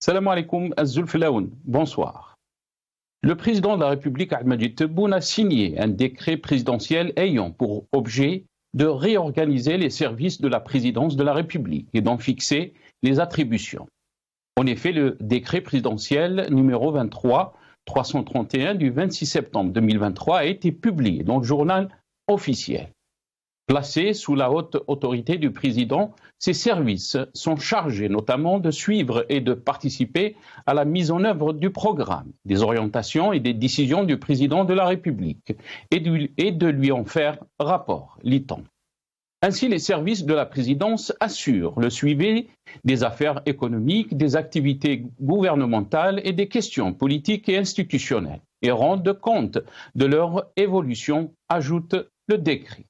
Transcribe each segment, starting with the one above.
Salam alaikum az-Zulflaoun, bonsoir. Le président de la République, Abdelmadjid Tebboune, a signé un décret présidentiel ayant pour objet de réorganiser les services de la présidence de la République et d'en fixer les attributions. En effet, le décret présidentiel numéro 23-331 du 26 septembre 2023 a été publié dans le journal officiel. Placés sous la haute autorité du président, ces services sont chargés notamment de suivre et de participer à la mise en œuvre du programme, des orientations et des décisions du président de la République et de lui en faire rapport, lit-on. Ainsi, les services de la présidence assurent le suivi des affaires économiques, des activités gouvernementales et des questions politiques et institutionnelles et rendent compte de leur évolution, ajoute le décret.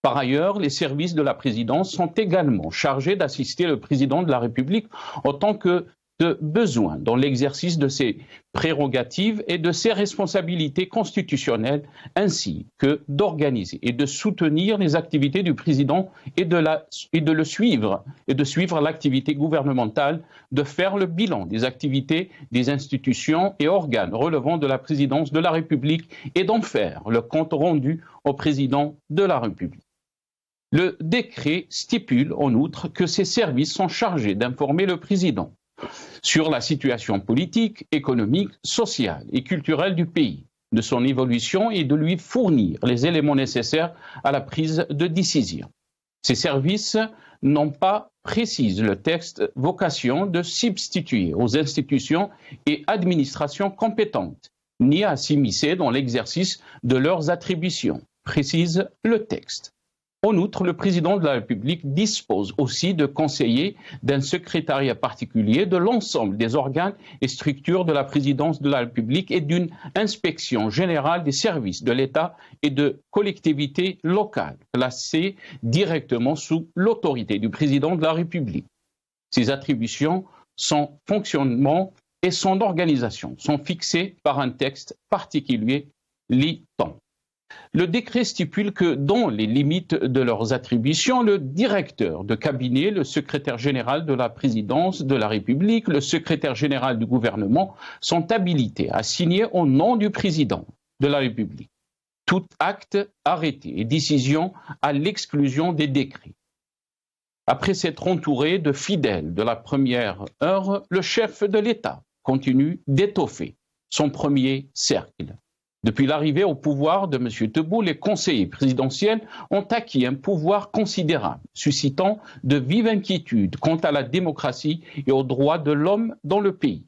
Par ailleurs, les services de la présidence sont également chargés d'assister le président de la République en tant que de besoin dans l'exercice de ses prérogatives et de ses responsabilités constitutionnelles, ainsi que d'organiser et de soutenir les activités du président et de suivre l'activité gouvernementale, de faire le bilan des activités des institutions et organes relevant de la présidence de la République et d'en faire le compte rendu au président de la République. Le décret stipule en outre que ces services sont chargés d'informer le président sur la situation politique, économique, sociale et culturelle du pays, de son évolution et de lui fournir les éléments nécessaires à la prise de décision. Ces services n'ont pas, précise le texte, vocation de substituer aux institutions et administrations compétentes, ni à s'immiscer dans l'exercice de leurs attributions, précise le texte. En outre, le président de la République dispose aussi de conseillers d'un secrétariat particulier de l'ensemble des organes et structures de la présidence de la République et d'une inspection générale des services de l'État et de collectivités locales placées directement sous l'autorité du président de la République. Ses attributions, son fonctionnement et son organisation sont fixées par un texte particulier, lit-on. Le décret stipule que, dans les limites de leurs attributions, le directeur de cabinet, le secrétaire général de la présidence de la République, le secrétaire général du gouvernement sont habilités à signer au nom du président de la République tout acte, arrêté et décision à l'exclusion des décrets. Après s'être entouré de fidèles de la première heure, le chef de l'État continue d'étoffer son premier cercle. Depuis l'arrivée au pouvoir de M. Tebboune, les conseillers présidentiels ont acquis un pouvoir considérable, suscitant de vives inquiétudes quant à la démocratie et aux droits de l'homme dans le pays.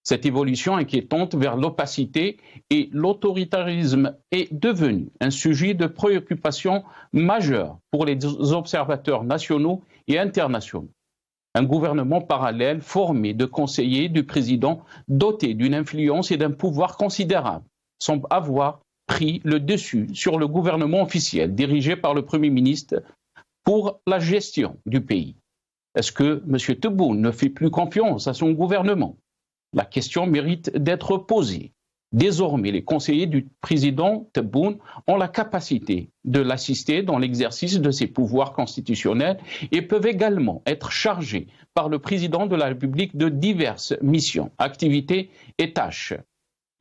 Cette évolution inquiétante vers l'opacité et l'autoritarisme est devenue un sujet de préoccupation majeur pour les observateurs nationaux et internationaux. Un gouvernement parallèle formé de conseillers du président doté d'une influence et d'un pouvoir considérable semble avoir pris le dessus sur le gouvernement officiel dirigé par le Premier ministre pour la gestion du pays. Est-ce que M. Tebboune ne fait plus confiance à son gouvernement? La question mérite d'être posée. Désormais, les conseillers du président Tebboune ont la capacité de l'assister dans l'exercice de ses pouvoirs constitutionnels et peuvent également être chargés par le président de la République de diverses missions, activités et tâches.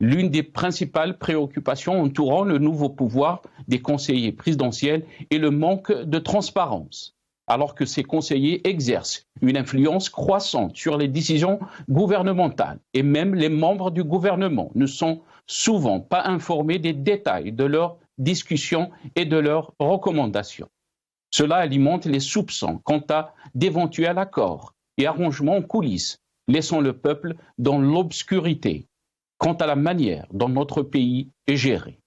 L'une des principales préoccupations entourant le nouveau pouvoir des conseillers présidentiels est le manque de transparence, alors que ces conseillers exercent une influence croissante sur les décisions gouvernementales et même les membres du gouvernement ne sont souvent pas informés des détails de leurs discussions et de leurs recommandations. Cela alimente les soupçons quant à d'éventuels accords et arrangements en coulisses, laissant le peuple dans l'obscurité quant à la manière dont notre pays est géré.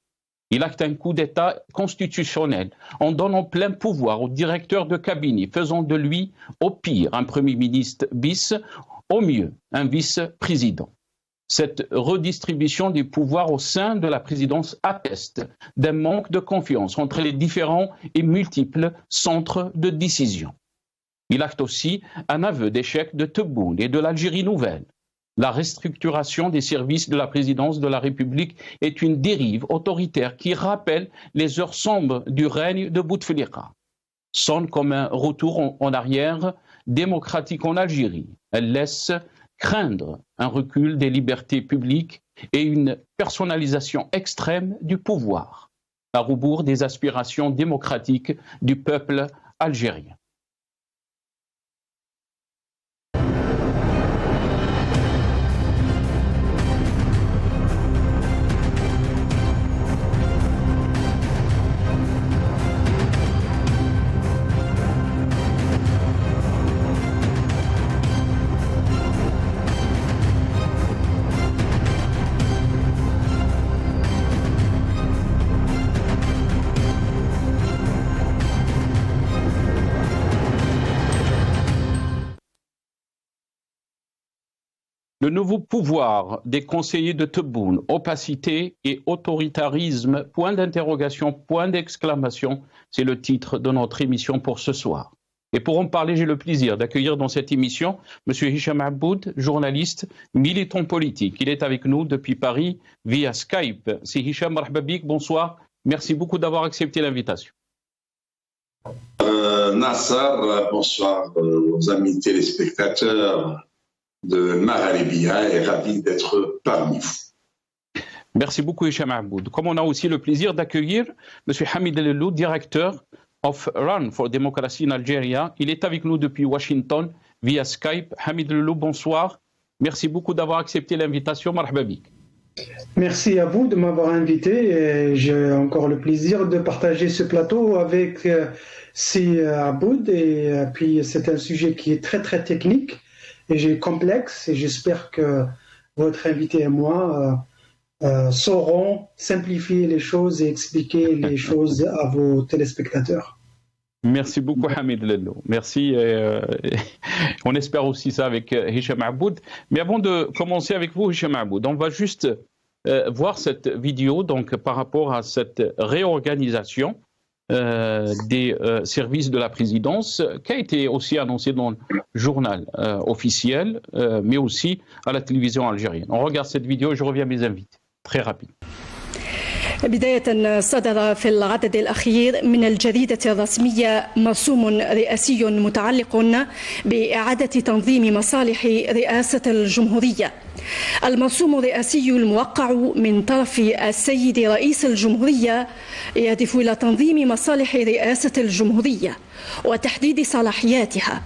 Il acte un coup d'État constitutionnel en donnant plein pouvoir au directeur de cabinet, faisant de lui, au pire, un Premier ministre bis, au mieux, un vice-président. Cette redistribution des pouvoirs au sein de la présidence atteste d'un manque de confiance entre les différents et multiples centres de décision. Il acte aussi un aveu d'échec de Tebboune et de l'Algérie nouvelle. La restructuration des services de la présidence de la République est une dérive autoritaire qui rappelle les heures sombres du règne de Bouteflika. Sonne comme un retour en arrière démocratique en Algérie. Elle laisse craindre un recul des libertés publiques et une personnalisation extrême du pouvoir, à rebours des aspirations démocratiques du peuple algérien. Le nouveau pouvoir des conseillers de Tebboune, opacité et autoritarisme, point d'interrogation, point d'exclamation, c'est le titre de notre émission pour ce soir. Et pour en parler, j'ai le plaisir d'accueillir dans cette émission M. Hicham Aboud, journaliste, militant politique. Il est avec nous depuis Paris via Skype. C'est Hicham, marhaba bik, bonsoir. Merci beaucoup d'avoir accepté l'invitation. Nassar, bonsoir aux amis téléspectateurs de Magharibia et ravi d'être parmi vous. Merci beaucoup Hicham Aboud. Comme on a aussi le plaisir d'accueillir M. Hamid Lelou, directeur of Run for Democracy in Algeria. Il est avec nous depuis Washington via Skype. Hamid Lelou, bonsoir. Merci beaucoup d'avoir accepté l'invitation. Marhaba bik. Merci à vous de m'avoir invité. Et j'ai encore le plaisir de partager ce plateau avec Aboud. Et puis c'est un sujet qui est très très technique et complexe. Et j'espère que votre invité et moi sauront simplifier les choses et expliquer les choses à vos téléspectateurs. Merci beaucoup Hamid Lelou. Merci. On espère aussi ça avec Hicham Aboud. Mais avant de commencer avec vous Hicham Aboud, on va juste voir cette vidéo donc par rapport à cette réorganisation des services de la présidence qui a été aussi annoncée dans le journal officiel, mais aussi à la télévision algérienne. On regarde cette vidéo et je reviens à mes invités. Très rapide. بداية صدر في العدد الأخير من الجريدة الرسمية مرسوم رئاسي متعلق بإعادة تنظيم مصالح رئاسة الجمهورية. المرسوم الرئاسي الموقع من طرف السيد رئيس الجمهورية يهدف إلى تنظيم مصالح رئاسة الجمهورية وتحديد صلاحياتها،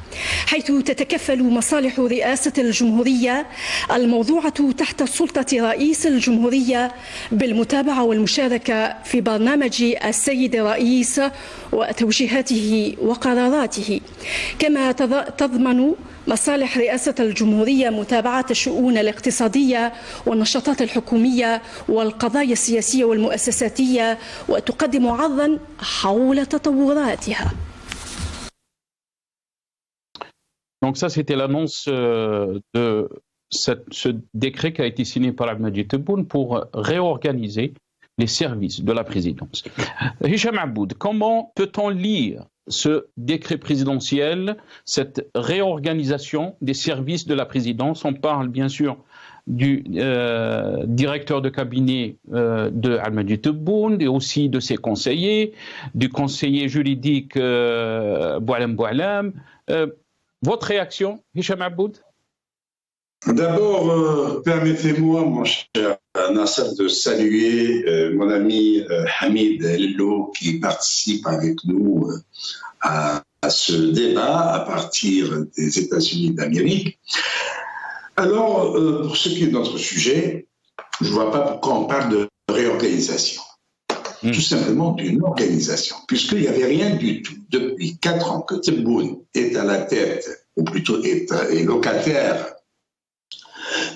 حيث تتكفل مصالح رئاسة الجمهورية الموضوعة تحت سلطة رئيس الجمهورية بالمتابعة والمشاركة في برنامج السيد الرئيس وتوجيهاته وقراراته، كما تضمن مصالح رئاسة الجمهورية متابعة الشؤون الاقتصادية والنشاطات الحكومية والقضايا السياسية والمؤسساتية وتقدم عرضا حول تطوراتها. Donc ça, c'était l'annonce de ce décret qui a été signé par Ahmed Tebboune pour réorganiser les services de la présidence. Hicham Aboud, comment peut-on lire ce décret présidentiel, cette réorganisation des services de la présidence? On parle bien sûr du directeur de cabinet de Ahmed Tebboune et aussi de ses conseillers, du conseiller juridique Boualem Boualem. Votre réaction, Hicham Aboud? D'abord, permettez-moi, mon cher Nasser, de saluer mon ami Hamid Lelou qui participe avec nous à ce débat à partir des États-Unis d'Amérique. Alors, pour ce qui est de notre sujet, je ne vois pas pourquoi on parle de réorganisation. Tout simplement d'une organisation, puisqu'il n'y avait rien du tout. Depuis 4 ans que Tebboune est à la tête, ou plutôt est locataire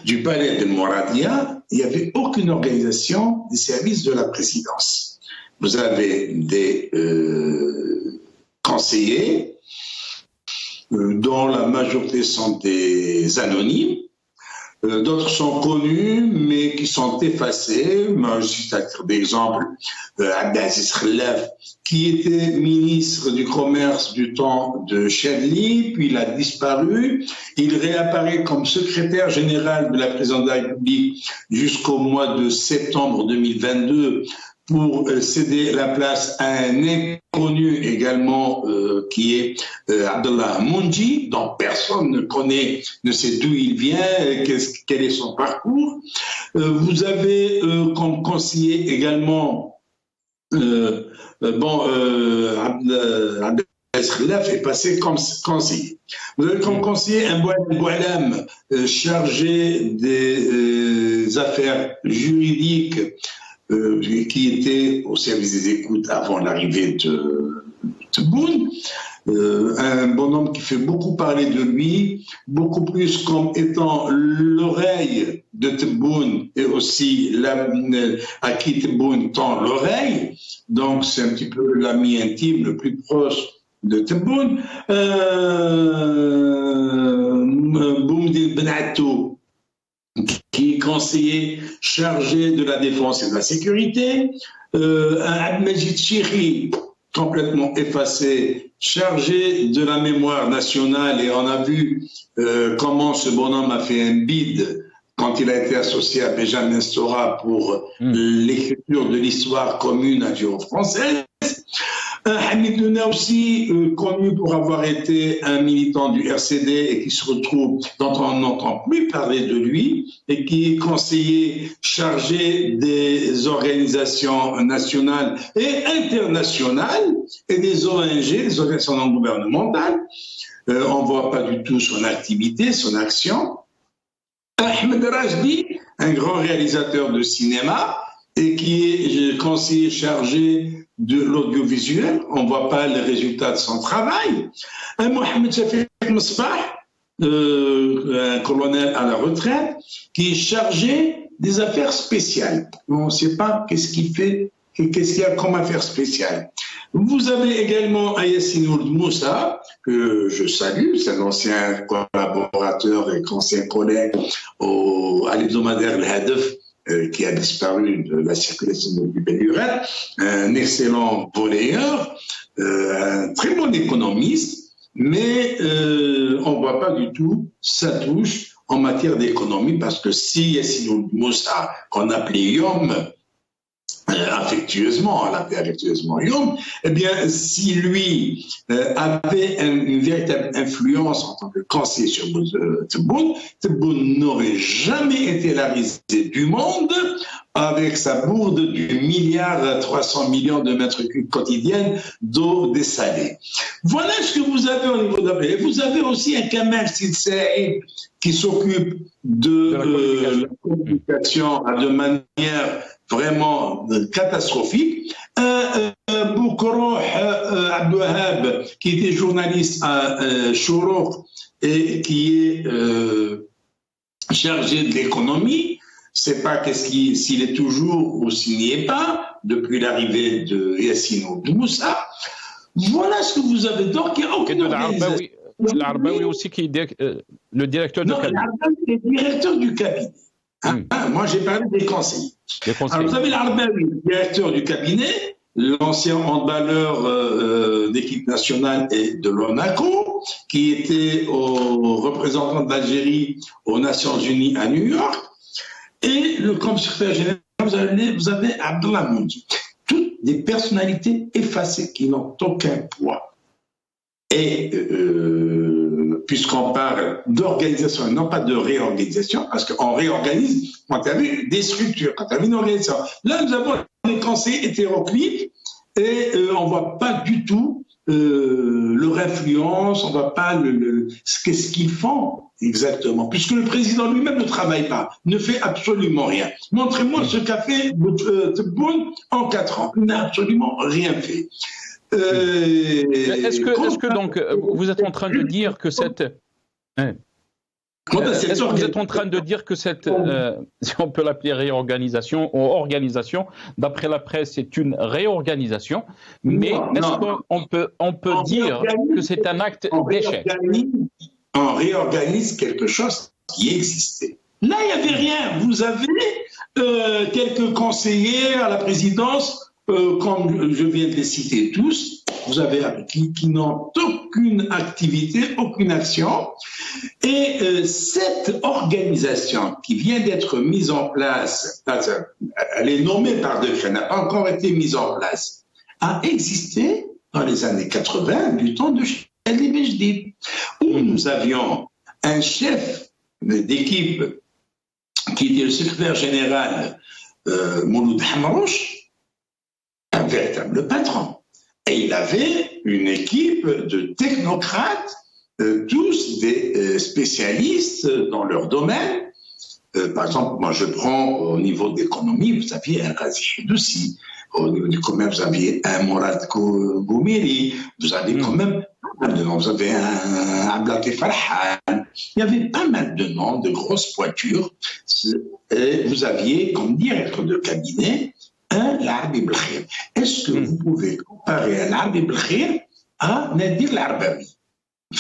du palais de Mouradia, il n'y avait aucune organisation des services de la présidence. Vous avez des conseillers, dont la majorité sont des anonymes, d'autres sont connus, mais qui sont effacés. Moi, je cite à titre d'exemple Abdelaziz Khelaf, qui était ministre du Commerce du temps de Chadli, puis il a disparu. Il réapparaît comme secrétaire général de la présidence de la République jusqu'au mois de septembre 2022, pour céder la place à un inconnu également qui est Abdallah Moundji, dont personne ne sait d'où il vient, quel est son parcours. Vous avez comme conseiller également Abdel Khelaf est passé comme conseiller. Vous avez comme conseiller un Boualam chargé des affaires juridiques qui était au service des écoutes avant l'arrivée de Tebboune. Un bonhomme qui fait beaucoup parler de lui, beaucoup plus comme étant l'oreille de Tebboune et aussi à qui Tebboune tend l'oreille. Donc c'est un petit peu l'ami intime le plus proche de Tebboune. Boumdil Benatou, qui est conseiller chargé de la défense et de la sécurité. Abdelmajid Chiri, complètement effacé, chargé de la mémoire nationale, et on a vu comment ce bonhomme a fait un bid quand il a été associé à Benjamin Stora pour l'écriture de l'histoire commune algéro-française. Hamid Luna aussi, connu pour avoir été un militant du RCD et qui se retrouve, dont on n'entend plus parler de lui, et qui est conseiller chargé des organisations nationales et internationales et des ONG, des organisations non gouvernementales. On ne voit pas du tout son activité, son action. Ahmed Rajdi, un grand réalisateur de cinéma et qui est conseiller chargé de l'audiovisuel, on ne voit pas les résultats de son travail. Un Mohamed Shafiq Msbah, un colonel à la retraite, qui est chargé des affaires spéciales. On ne sait pas qu'est-ce qu'il fait et qu'est-ce qu'il y a comme affaires spéciales. Vous avez également Yassine Ould Moussa, que je salue, c'est un ancien collaborateur et ancien collègue à l'hebdomadaire Le Hadef, qui a disparu de la circulation du Béluret, un excellent volleyeur, un très bon économiste, mais on ne voit pas du tout sa touche en matière d'économie, parce que si Yassine Ould Moussa, qu'on appelait Yom, affectueusement, on l'appelait affectueusement Yom, eh bien, si lui avait une véritable influence en tant que conseiller sur Tebboune, Tebboune n'aurait jamais été la risée du monde avec sa bourde du 1,3 milliard de mètres cubes quotidiennes d'eau dessalée. Voilà ce que vous avez au niveau de la... Vous avez aussi un Kamal Saïd qui s'occupe de la communication de manière vraiment catastrophique. Boukrouh Abdouhab, qui était journaliste à Chourouk et qui est chargé de l'économie, je ne sais pas s'il est toujours ou s'il n'y est pas, depuis l'arrivée de Yassine Ould Moussa. Voilà ce que vous avez. Donc, il y a aucune organisation. L'Arbaoui aussi, qui est le directeur du cabinet. L'Arbaoui est directeur du cabinet. Moi, j'ai parlé des conseillers. Alors, vous avez l'Arbaoui, directeur du cabinet, l'ancien handballeur d'équipe nationale et de l'ONACO, qui était représentant d'Algérie aux Nations Unies à New York. Et comme secrétaire général, vous avez Abdallah Moundji. Toutes des personnalités effacées qui n'ont aucun poids. Et puisqu'on parle d'organisation et non pas de réorganisation, parce qu'on réorganise quand il y avait des structures, quand il y avait une organisation. Là, nous avons des conseillers hétéroclites et on ne voit pas du tout leur influence, on ne voit pas ce qu'ils font exactement, puisque le président lui-même ne travaille pas, ne fait absolument rien. Montrez-moi ce qu'a fait Tebboune en 4 ans. Il n'a absolument rien fait. Est-ce que donc vous êtes en train de dire que cette... Est-ce que vous êtes en train de dire que cette, si on peut l'appeler réorganisation ou organisation, d'après la presse, c'est une réorganisation, mais est-ce qu'on peut dire que c'est un acte d'échec? On réorganise quelque chose qui existait. Là, il n'y avait rien. Vous avez quelques conseillers à la présidence, comme je viens de les citer tous, vous avez qui n'ont aucune activité, aucune action. Et cette organisation qui vient d'être mise en place, elle est nommée par décret, n'a pas encore été mise en place, a existé dans les années 80, du temps de Ali Bejdid, où nous avions un chef d'équipe qui était le secrétaire général Mouloud Hamrouch, un véritable patron. Et il avait une équipe de technocrates, tous des spécialistes dans leur domaine. Par exemple, moi je prends au niveau d'économie, vous aviez un Razi Hidoussi, au niveau du commerce, vous aviez un Mourad Goumiri, vous avez quand même, vous avez un Abdelatif Farhan, il y avait pas mal de noms, de grosses pointures, et vous aviez comme directeur de cabinet un Labib Belkhir. Est-ce que vous pouvez comparer un Labib Belkhir à Nadir Larbawi?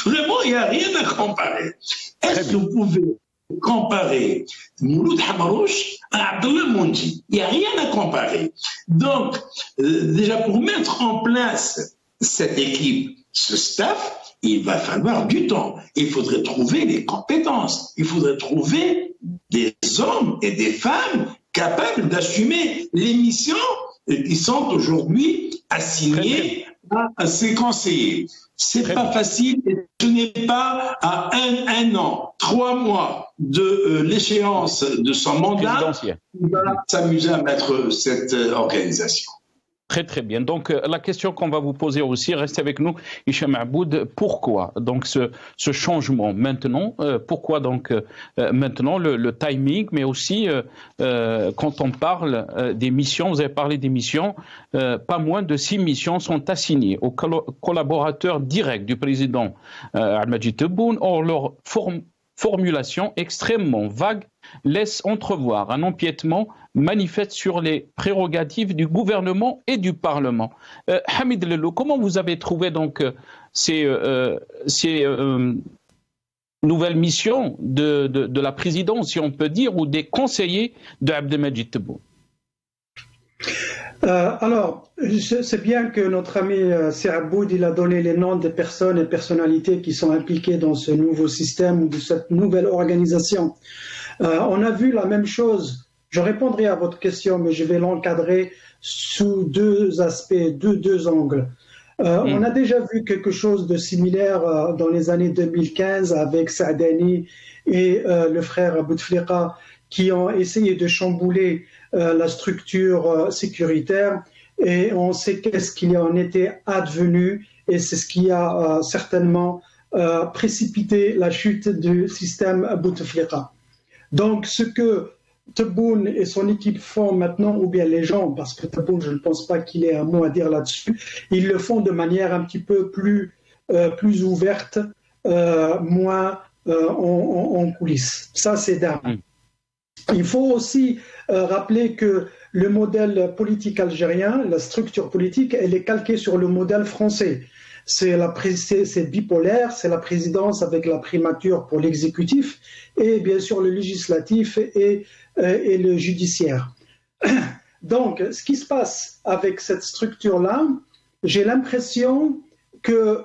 Vraiment, il n'y a rien à comparer. Est-ce que vous pouvez comparer Mouloud Hamrouch à Abdullah Mounji? Il n'y a rien à comparer. Donc, déjà pour mettre en place cette équipe, ce staff, il va falloir du temps. Il faudrait trouver les compétences. Il faudrait trouver des hommes et des femmes capables d'assumer les missions qui sont aujourd'hui assignées à ces conseillers. C'est pas facile et ce n'est pas à un an, 3 mois de l'échéance de son mandat qu'il va s'amuser à mettre cette organisation. Très très bien. Donc la question qu'on va vous poser aussi, restez avec nous, Hicham Aboud, pourquoi donc ce changement maintenant? Pourquoi donc maintenant le timing, mais aussi quand on parle des missions, vous avez parlé des missions, pas moins de 6 missions sont assignées aux collaborateurs directs du président Al-Majid Tebboune. Or leur formulation extrêmement vague laisse entrevoir un empiètement manifeste sur les prérogatives du gouvernement et du Parlement. Hamid Lello, comment vous avez trouvé donc ces nouvelles missions de la présidence, si on peut dire, ou des conseillers de Abdelmajid Tebboune? Alors, c'est bien que notre ami Aboud il a donné les noms des personnes et personnalités qui sont impliquées dans ce nouveau système ou de cette nouvelle organisation. On a vu la même chose. Je répondrai à votre question, mais je vais l'encadrer sous 2 aspects, deux angles. On a déjà vu quelque chose de similaire dans les années 2015 avec Saadani et le frère Bouteflika qui ont essayé de chambouler la structure sécuritaire, et on sait qu'est-ce qu'il en était advenu, et c'est ce qui a certainement précipité la chute du système Bouteflika. Donc ce que Tebboune et son équipe font maintenant, ou bien les gens, parce que Tebboune, je ne pense pas qu'il ait un mot à dire là-dessus, ils le font de manière un petit peu plus ouverte, moins en coulisses. Ça, c'est dingue. Il faut aussi rappeler que le modèle politique algérien, la structure politique, elle est calquée sur le modèle français. C'est bipolaire, c'est la présidence avec la primature pour l'exécutif et bien sûr le législatif et le judiciaire. Donc, ce qui se passe avec cette structure-là, j'ai l'impression que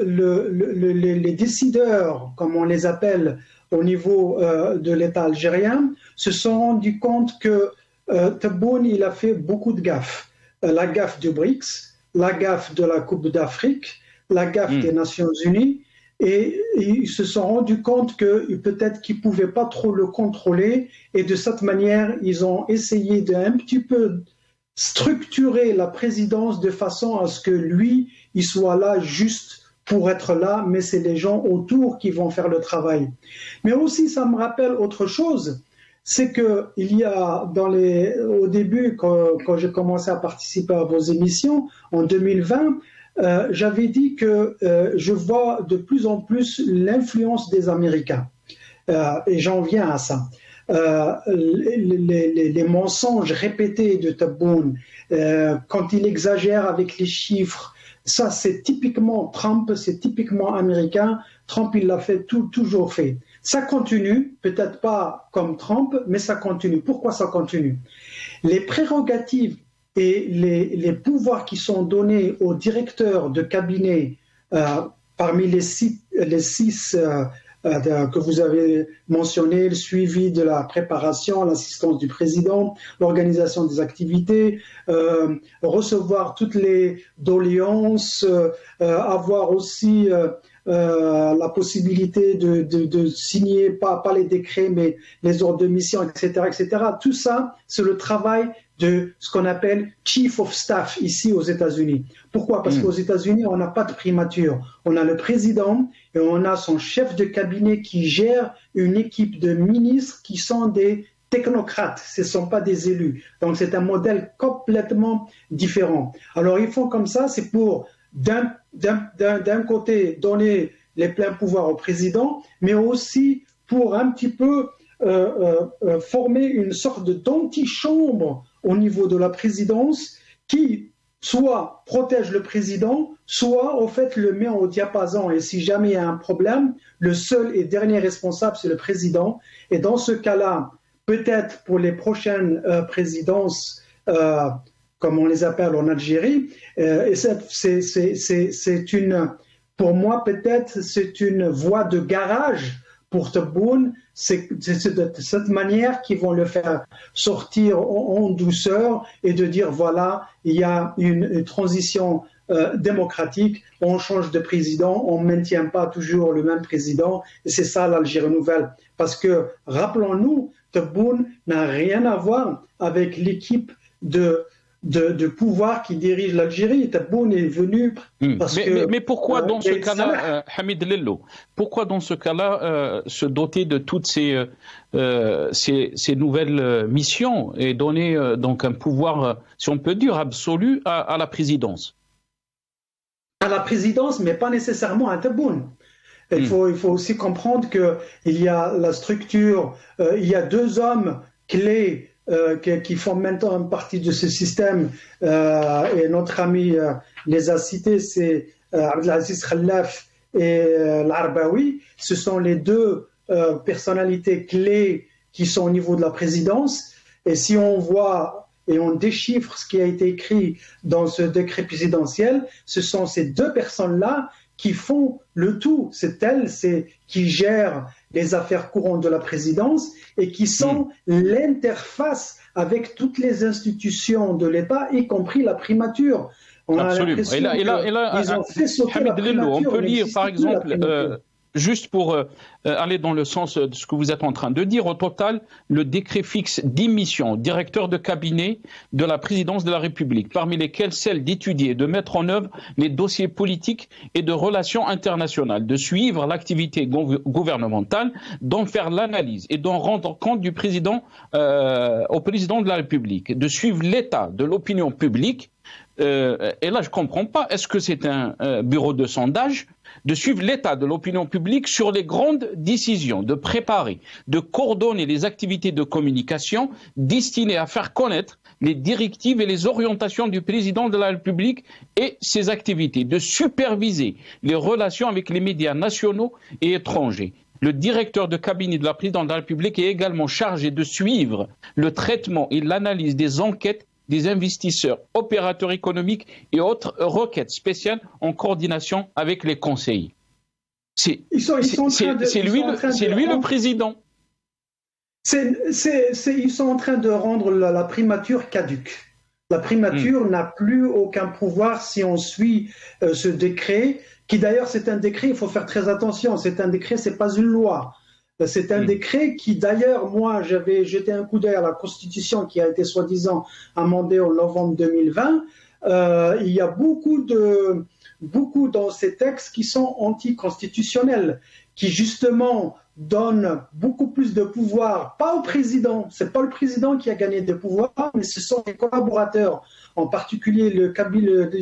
les décideurs, comme on les appelle au niveau de l'État algérien, se sont rendus compte que Tebboune, il a fait beaucoup de gaffes. La gaffe du BRICS, la gaffe de la Coupe d'Afrique, la gaffe des Nations Unies, et ils se sont rendus compte que peut-être qu'ils ne pouvaient pas trop le contrôler, et de cette manière, ils ont essayé d'un petit peu structurer la présidence de façon à ce que lui, il soit là juste pour être là, mais c'est les gens autour qui vont faire le travail. Mais aussi, ça me rappelle autre chose, c'est que il y a au début, quand j'ai commencé à participer à vos émissions, en 2020, j'avais dit que je vois de plus en plus l'influence des Américains. Et j'en viens à ça. Les mensonges répétés de Tebboune, quand il exagère avec les chiffres, ça c'est typiquement Trump, c'est typiquement américain. Trump, il l'a fait toujours fait. Ça continue, peut-être pas comme Trump, mais ça continue. Pourquoi ça continue? Les prérogatives et les pouvoirs qui sont donnés aux directeurs de cabinet parmi les six que vous avez mentionné, le suivi de la préparation, l'assistance du président, l'organisation des activités, recevoir toutes les doléances, avoir aussi la possibilité de signer, pas les décrets, mais les ordres de mission, etc., etc. Tout ça, c'est le travail de ce qu'on appelle Chief of Staff ici aux États-Unis. Pourquoi ? Parce qu'aux États-Unis, on n'a pas de primature. On a le président et on a son chef de cabinet qui gère une équipe de ministres qui sont des technocrates, ce ne sont pas des élus. Donc c'est un modèle complètement différent. Alors ils font comme ça, c'est pour d'un côté donner les pleins pouvoirs au président, mais aussi pour un petit peu former une sorte d'antichambre au niveau de la présidence qui soit protège le président, soit au fait le met au diapason. Et si jamais il y a un problème, le seul et dernier responsable, c'est le président. Et dans ce cas-là, peut-être pour les prochaines présidences, comme on les appelle en Algérie, pour moi peut-être c'est une voie de garage pour Tebboune. C'est de cette manière qu'ils vont le faire sortir en douceur et de dire voilà, il y a une transition démocratique, on change de président, on ne maintient pas toujours le même président, et c'est ça l'Algérie nouvelle. Parce que, rappelons-nous, Tebboune n'a rien à voir avec l'équipe de pouvoir qui dirige l'Algérie. Tebboune est venu parce que... Mais pourquoi dans ce cas-là, Hamid Lello, pourquoi dans ce cas-là se doter de toutes ces nouvelles missions et donner donc un pouvoir, si on peut dire, absolu à la présidence? À la présidence, mais pas nécessairement à Tebboune. Il faut aussi comprendre qu'il y a la structure, il y a deux hommes clés qui font maintenant partie de ce système, et notre ami les a cités, c'est Abdelaziz Khalaf et l'Arbaoui. Ce sont les deux personnalités clés qui sont au niveau de la présidence. Et si on voit et on déchiffre ce qui a été écrit dans ce décret présidentiel, ce sont ces deux personnes-là qui font le tout. C'est elles qui gèrent les affaires courantes de la présidence et qui sont l'interface avec toutes les institutions de l'État, y compris la primature. Absolument. Et là, Hamid Lello, on peut lire par exemple, juste pour aller dans le sens de ce que vous êtes en train de dire, au total, le décret fixe 10 missions, directeur de cabinet de la présidence de la République, parmi lesquelles celle d'étudier, de mettre en œuvre les dossiers politiques et de relations internationales, de suivre l'activité gouvernementale, d'en faire l'analyse et d'en rendre compte du président au président de la République, de suivre l'état de l'opinion publique. Et là, je ne comprends pas. Est-ce que c'est un bureau de sondage? De suivre l'état de l'opinion publique sur les grandes décisions, de préparer, de coordonner les activités de communication destinées à faire connaître les directives et les orientations du président de la République et ses activités, de superviser les relations avec les médias nationaux et étrangers. Le directeur de cabinet de la présidente de la République est également chargé de suivre le traitement et l'analyse des enquêtes des investisseurs, opérateurs économiques et autres requêtes spéciales en coordination avec les conseillers. C'est lui le président. Ils sont en train de rendre la primature caduque. La primature n'a plus aucun pouvoir si on suit ce décret, qui d'ailleurs c'est un décret, il faut faire très attention, c'est un décret, c'est pas une loi. C'est un décret qui, d'ailleurs, moi, j'avais jeté un coup d'œil à la Constitution qui a été soi-disant amendée en novembre 2020. Il y a beaucoup dans ces textes qui sont anticonstitutionnels, qui justement donnent beaucoup plus de pouvoir, pas au président. C'est pas le président qui a gagné de pouvoir, mais ce sont les collaborateurs, en particulier le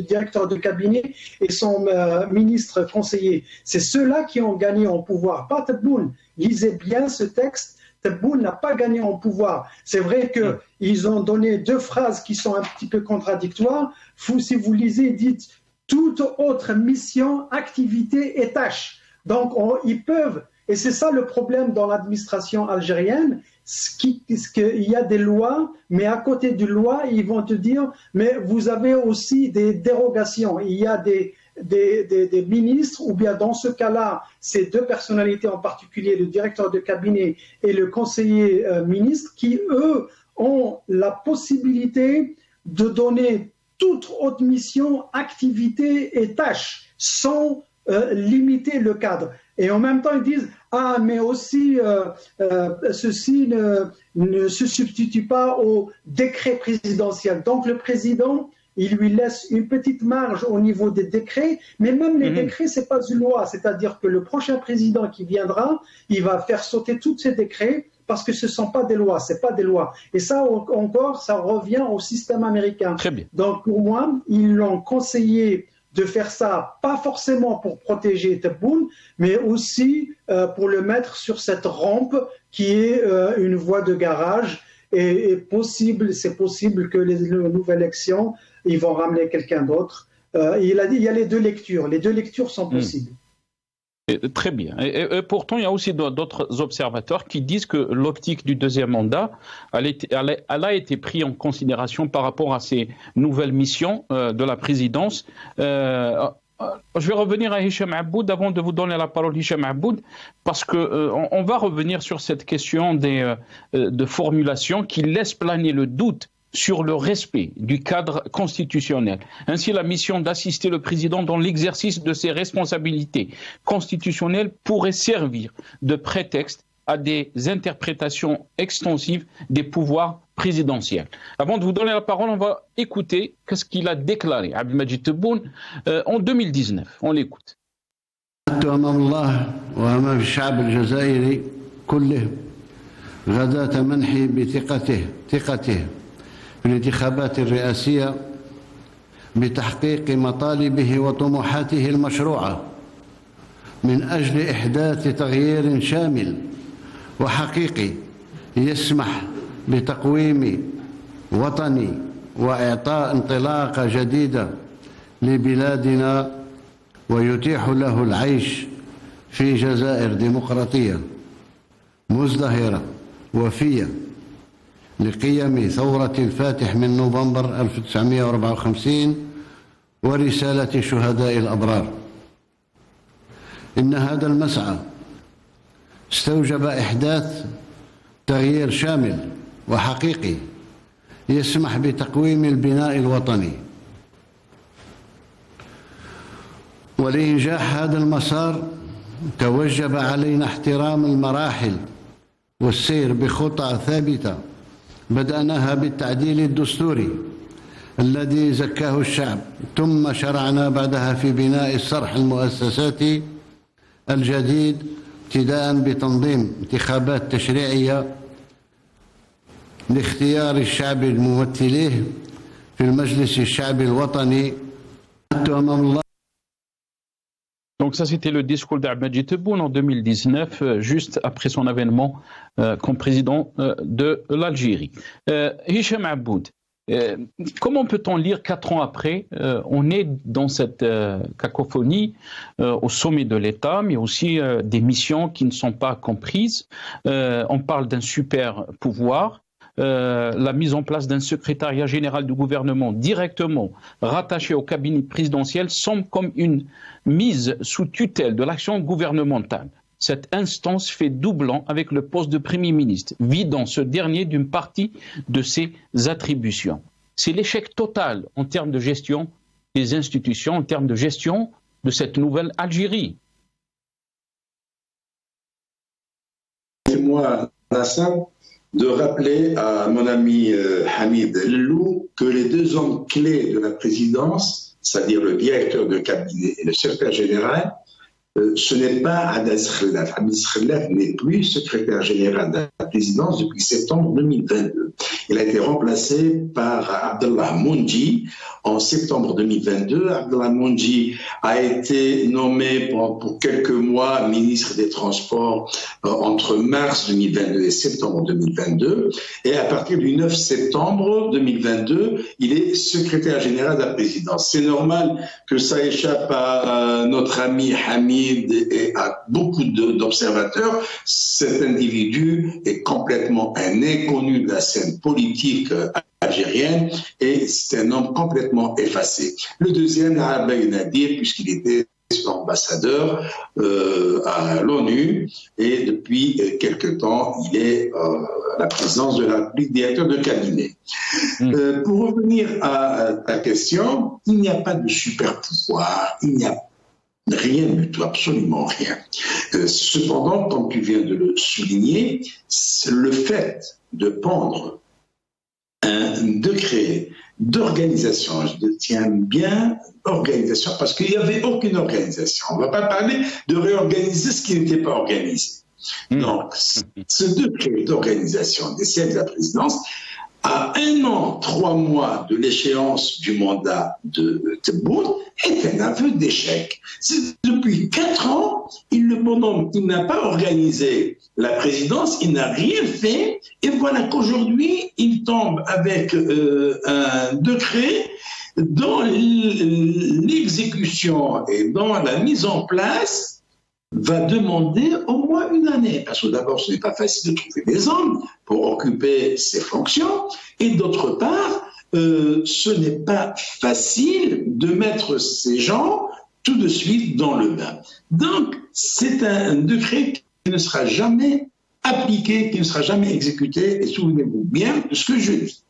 directeur de cabinet et son ministre conseiller. C'est ceux-là qui ont gagné en pouvoir, pas Tebboune. Lisez bien ce texte. Tebboune n'a pas gagné en pouvoir. C'est vrai qu'ils ont donné deux phrases qui sont un petit peu contradictoires. Si vous lisez, dites toute autre mission, activité et tâche. Donc, ils peuvent, et c'est ça le problème dans l'administration algérienne, qu'il y a des lois, mais à côté des lois, ils vont te dire, mais vous avez aussi des dérogations. Il y a des des ministres, ou bien dans ce cas-là, ces deux personnalités en particulier, le directeur de cabinet et le conseiller ministre, qui, eux, ont la possibilité de donner toute autre mission, activité et tâche sans limiter le cadre. Et en même temps, ils disent « Ah, mais aussi, ceci ne se substitue pas au décret présidentiel. » Donc, le président, il lui laisse une petite marge au niveau des décrets, mais même les décrets, ce n'est pas une loi. C'est-à-dire que le prochain président qui viendra, il va faire sauter tous ces décrets parce que ce ne sont pas des lois, ce n'est pas des lois. Et ça, encore, ça revient au système américain. Très bien. Donc, pour moi, ils l'ont conseillé de faire ça, pas forcément pour protéger Tebboune, mais aussi pour le mettre sur cette rampe qui est une voie de garage. Et c'est possible que les nouvelles élections, ils vont ramener quelqu'un d'autre. Il a dit, il y a les deux lectures. Les deux lectures sont possibles. Très bien. Et pourtant, il y a aussi d'autres observateurs qui disent que l'optique du deuxième mandat, elle a été prise en considération par rapport à ces nouvelles missions de la présidence. Je vais revenir à Hicham Aboud avant de vous donner la parole, Hicham Aboud, parce qu'on va revenir sur cette question de formulation qui laisse planer le doute sur le respect du cadre constitutionnel. Ainsi, la mission d'assister le président dans l'exercice de ses responsabilités constitutionnelles pourrait servir de prétexte à des interprétations extensives des pouvoirs présidentiels. Avant de vous donner la parole, on va écouter ce qu'il a déclaré, Abdelmadjid Tebboune, en 2019. On l'écoute. في الانتخابات الرئاسية بتحقيق مطالبه وطموحاته المشروعة من أجل إحداث تغيير شامل وحقيقي يسمح بتقويم وطني وإعطاء انطلاقة جديدة لبلادنا ويتيح له العيش في جزائر ديمقراطية مزدهرة وفية لقيم ثورة الفاتح من نوفمبر 1954 ورسالة شهداء الأبرار. إن هذا المسعى استوجب إحداث تغيير شامل وحقيقي يسمح بتقويم البناء الوطني. ولإنجاح هذا المسار توجب علينا احترام المراحل والسير بخطى ثابتة بدأناها بالتعديل الدستوري الذي زكاه الشعب، ثم شرعنا بعدها في بناء الصرح المؤسساتي الجديد ابتداء بتنظيم انتخابات تشريعية لاختيار الشعب الممثليه في المجلس الشعبي الوطني أمام الله. Donc ça, c'était le discours d'Abdelmadjid Tebboune en 2019, juste après son avènement comme président de l'Algérie. Hicham Aboud, comment peut-on lire 4 ans après, on est dans cette cacophonie au sommet de l'État, mais aussi des missions qui ne sont pas comprises. On parle d'un super pouvoir. La mise en place d'un secrétariat général du gouvernement directement rattaché au cabinet présidentiel semble comme une mise sous tutelle de l'action gouvernementale. Cette instance fait doublon avec le poste de Premier ministre, vidant ce dernier d'une partie de ses attributions. C'est l'échec total en termes de gestion des institutions, en termes de gestion de cette nouvelle Algérie. C'est moi, Nassim, de rappeler à mon ami Hamid Lellou que les 2 hommes clés de la présidence, c'est-à-dire le directeur de cabinet et le secrétaire général, ce n'est pas Adas Khelaf. Adas Khelaf n'est plus secrétaire général de la présidence depuis septembre 2022. Il a été remplacé par Abdallah Moundji en septembre 2022. Abdallah Moundji a été nommé pour quelques mois ministre des Transports entre mars 2022 et septembre 2022. Et à partir du 9 septembre 2022, il est secrétaire général de la présidence. C'est normal que ça échappe à notre ami Hamid et à beaucoup d'observateurs. Cet individu est complètement un inconnu de la scène politique algérienne. algérienne, et c'est un homme complètement effacé. Le deuxième, Abdel Nadir, puisqu'il était ambassadeur à l'ONU, et depuis quelque temps, il est à la présidence de la République, directeur de cabinet. Pour revenir à ta question, il n'y a pas de super pouvoir, il n'y a rien du tout, absolument rien. Cependant, comme tu viens de le souligner, le fait de prendre un décret d'organisation, je tiens bien organisation, parce qu'il n'y avait aucune organisation. On ne va pas parler de réorganiser ce qui n'était pas organisé. Donc, ce décret d'organisation des sièges de la présidence, à 1 an, 3 mois de l'échéance du mandat de Tebboune, est un aveu d'échec. Depuis 4 ans, il n'a pas organisé la présidence, il n'a rien fait, et voilà qu'aujourd'hui, il tombe avec un décret dont l'exécution et dans la mise en place va demander au moins 1 année. Parce que d'abord, ce n'est pas facile de trouver des hommes pour occuper ces fonctions. Et d'autre part, ce n'est pas facile de mettre ces gens tout de suite dans le bain. Donc, c'est un décret qui ne sera jamais appliqué, qui ne sera jamais exécuté. Et souvenez-vous bien de ce que je dis.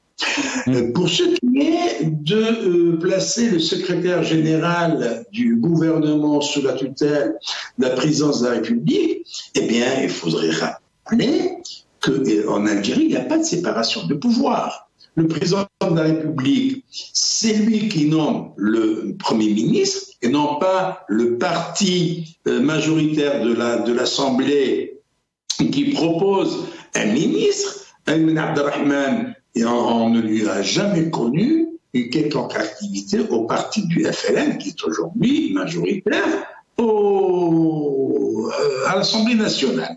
Pour ce qui est de placer le secrétaire général du gouvernement sous la tutelle de la présidence de la République, eh bien, il faudrait rappeler qu'en Algérie, il n'y a pas de séparation de pouvoir. Le président de la République, c'est lui qui nomme le Premier ministre et non pas le parti majoritaire de l'Assemblée qui propose un ministre. Ayman Abdelrahman, et on ne lui a jamais connu une quelconque activité au parti du FLN, qui est aujourd'hui majoritaire à l'Assemblée nationale.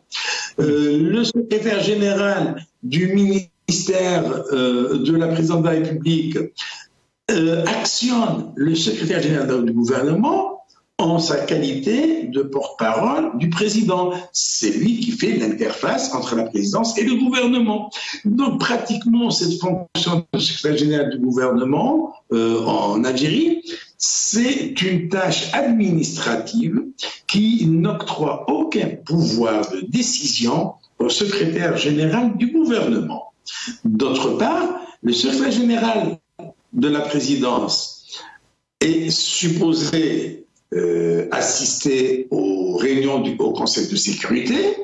Le secrétaire général du ministère de la présidence de la République actionne le secrétaire général du gouvernement en sa qualité de porte-parole du président. C'est lui qui fait l'interface entre la présidence et le gouvernement. Donc pratiquement cette fonction de secrétaire général du gouvernement en Algérie, c'est une tâche administrative qui n'octroie aucun pouvoir de décision au secrétaire général du gouvernement. D'autre part, le secrétaire général de la présidence est supposé assister aux réunions du Haut Conseil de sécurité,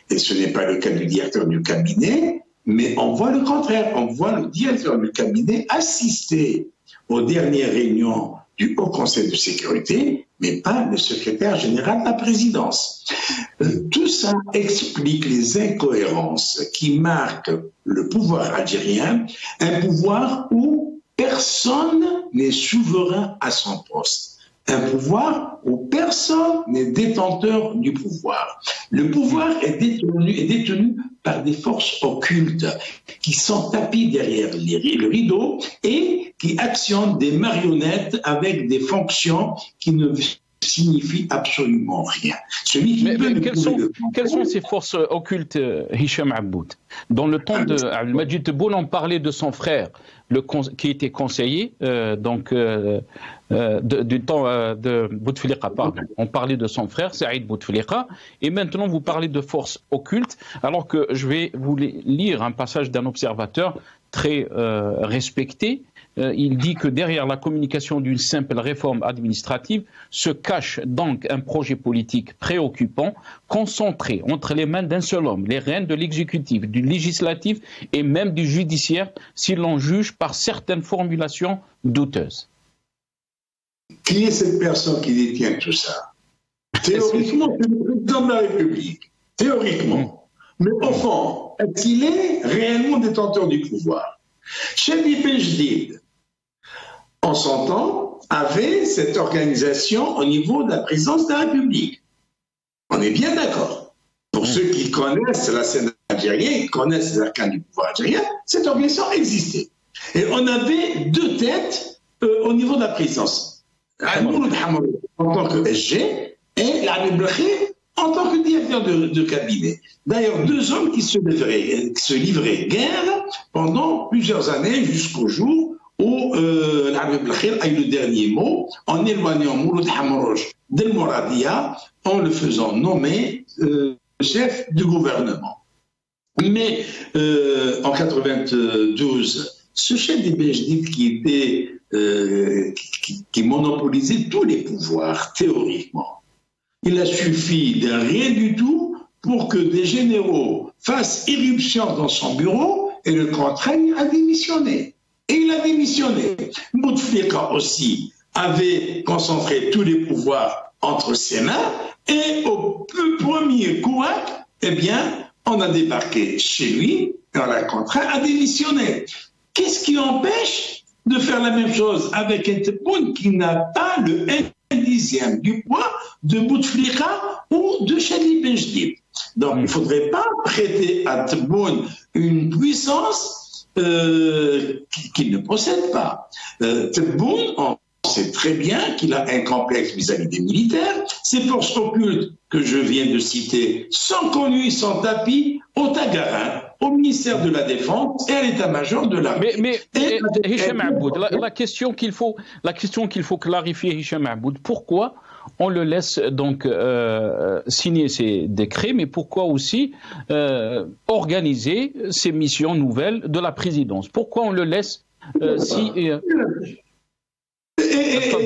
et ce n'est pas le cas du directeur du cabinet, mais on voit le contraire, on voit le directeur du cabinet assister aux dernières réunions du Haut Conseil de sécurité, mais pas le secrétaire général de la présidence. Tout ça explique les incohérences qui marquent le pouvoir algérien, un pouvoir où personne n'est souverain à son poste. Un pouvoir où personne n'est détenteur du pouvoir. Le pouvoir est détenu par des forces occultes qui sont tapis derrière le rideau et qui actionnent des marionnettes avec des fonctions qui ne signifient absolument rien. Quelles sont ces forces occultes, Hicham Aboud? Dans le temps de Abdelmadjid Tebboune, on parlait de son frère, qui était conseiller, du temps de Bouteflika, pardon. On parlait de son frère, Saïd Bouteflika, et maintenant vous parlez de forces occultes, alors que je vais vous lire un passage d'un observateur très respecté. Il dit que derrière la communication d'une simple réforme administrative se cache donc un projet politique préoccupant, concentré entre les mains d'un seul homme, les rênes de l'exécutif, du législatif et même du judiciaire, si l'on juge par certaines formulations douteuses. Qui est cette personne qui détient tout ça? Théoriquement, c'est le président de la République. Théoriquement. Mais au fond, est-ce qu'il est réellement détenteur du pouvoir? Chebbi Benjdid, en son temps, avait cette organisation au niveau de la présidence de la République. On est bien d'accord. Pour ceux qui connaissent la scène algérienne, qui connaissent les arcanes du pouvoir algérien, cette organisation existait. Et on avait 2 têtes au niveau de la présidence. En tant que SG et l'Amir Blaché en tant que directeur de cabinet. D'ailleurs, 2 hommes qui se livraient guerre pendant plusieurs années jusqu'au jour où l'Arabie Belkhir a eu le dernier mot en éloignant Mouloud Hamrouj d'El Mouradia en le faisant nommer chef du gouvernement. Mais en 92, ce chef des Bejdid qui monopolisait tous les pouvoirs théoriquement, il a suffi d'un rien du tout pour que des généraux fassent irruption dans son bureau et le contraignent à démissionner. Et il a démissionné. Bouteflika aussi avait concentré tous les pouvoirs entre ses mains et au premier coup, eh bien, on a débarqué chez lui et on l'a contraint à démissionner. Qu'est-ce qui empêche de faire la même chose avec un Tebboune qui n'a pas le 1/10 du poids de Bouteflika ou de Chadli Benjdid? Donc, il ne faudrait pas prêter à Tebboune une puissance qu'il ne possède pas. Tebboune, on sait très bien qu'il a un complexe vis-à-vis des militaires. Ces forces occultes que je viens de citer sont connues, sont tapis au Tagarin, au ministère de la Défense et à l'état-major de l'armée. Mais Hicham Aboud, la question qu'il faut clarifier, Hicham Aboud, pourquoi on le laisse donc signer ces décrets, mais pourquoi aussi organiser ces missions nouvelles de la présidence? Pourquoi on le laisse Et